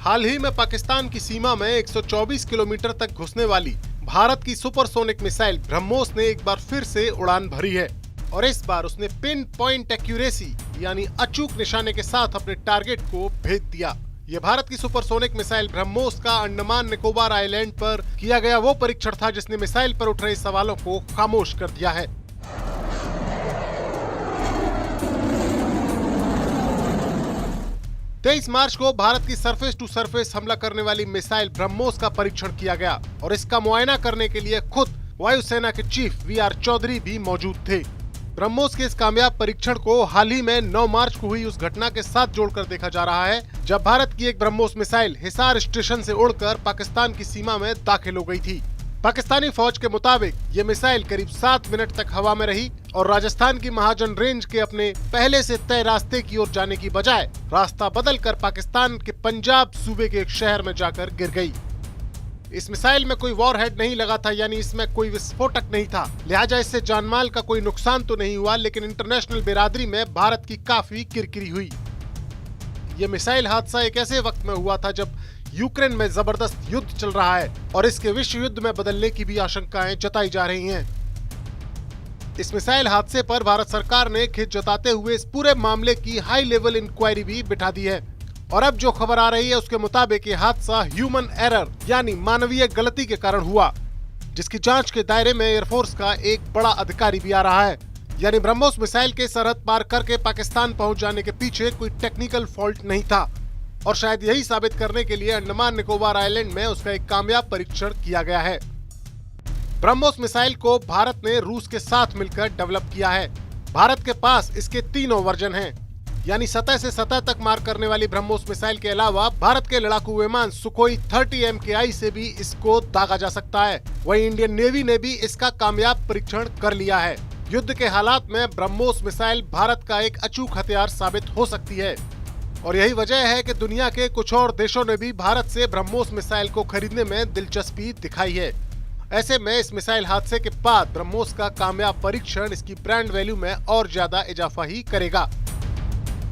हाल ही में पाकिस्तान की सीमा में 124 किलोमीटर तक घुसने वाली भारत की सुपरसोनिक मिसाइल ब्रह्मोस ने एक बार फिर से उड़ान भरी है और इस बार उसने पिन पॉइंट एक्यूरेसी यानी अचूक निशाने के साथ अपने टारगेट को भेद दिया। ये भारत की सुपरसोनिक मिसाइल ब्रह्मोस का अंडमान निकोबार आइलैंड पर किया गया वो परीक्षण था जिसने मिसाइल पर उठ रहे सवालों को खामोश कर दिया है। 23 मार्च को भारत की सरफेस टू सरफेस हमला करने वाली मिसाइल ब्रह्मोस का परीक्षण किया गया और इसका मुआयना करने के लिए खुद वायुसेना के चीफ वी.आर. चौधरी भी मौजूद थे। ब्रह्मोस के इस कामयाब परीक्षण को हाल ही में 9 मार्च को हुई उस घटना के साथ जोड़कर देखा जा रहा है जब भारत की एक ब्रह्मोस मिसाइल हिसार स्टेशन से उड़कर पाकिस्तान की सीमा में दाखिल हो गई थी। पाकिस्तानी फौज के मुताबिक ये मिसाइल करीब 7 मिनट तक हवा में रही और राजस्थान की महाजन रेंज के अपने पहले से तय रास्ते की ओर जाने की बजाय रास्ता बदलकर पाकिस्तान के पंजाब सूबे के एक शहर में जाकर गिर गई। इस मिसाइल में कोई वॉरहेड नहीं लगा था, यानी इसमें कोई विस्फोटक नहीं था, लिहाजा इससे जानमाल का कोई नुकसान तो नहीं हुआ, लेकिन इंटरनेशनल बिरादरी में भारत की काफी किरकिरी हुई। ये मिसाइल हादसा एक ऐसे वक्त में हुआ था जब यूक्रेन में जबरदस्त युद्ध चल रहा है और इसके विश्व युद्ध में बदलने की भी आशंकाएं जताई जा रही हैं। इस मिसाइल हादसे पर भारत सरकार ने खेद जताते हुए इस पूरे मामले की हाई लेवल इंक्वायरी भी बिठा दी है और अब जो खबर आ रही है उसके मुताबिक ये हादसा ह्यूमन एरर यानी मानवीय गलती के कारण हुआ, जिसकी जांच के दायरे में एयरफोर्स का एक बड़ा अधिकारी भी आ रहा है। यानी ब्रह्मोस मिसाइल के सरहद पार करके पाकिस्तान पहुंच जाने के पीछे कोई टेक्निकल फॉल्ट नहीं था और शायद यही साबित करने के लिए अंडमान निकोबार आइलैंड में उसका एक कामयाब परीक्षण किया गया है। ब्रह्मोस मिसाइल को भारत ने रूस के साथ मिलकर डेवलप किया है। भारत के पास इसके 3 वर्जन हैं, यानी सतह से सतह तक मार करने वाली ब्रह्मोस मिसाइल के अलावा भारत के लड़ाकू विमान सुखोई 30 MKI से भी इसको दागा जा सकता है। वहीं इंडियन नेवी ने भी इसका कामयाब परीक्षण कर लिया है। युद्ध के हालात में ब्रह्मोस मिसाइल भारत का एक अचूक हथियार साबित हो सकती है और यही वजह है कि दुनिया के कुछ और देशों ने भी भारत से ब्रह्मोस मिसाइल को खरीदने में दिलचस्पी दिखाई है। ऐसे में इस मिसाइल हादसे के बाद ब्रह्मोस का कामयाब परीक्षण इसकी ब्रांड वैल्यू में और ज्यादा इजाफा ही करेगा।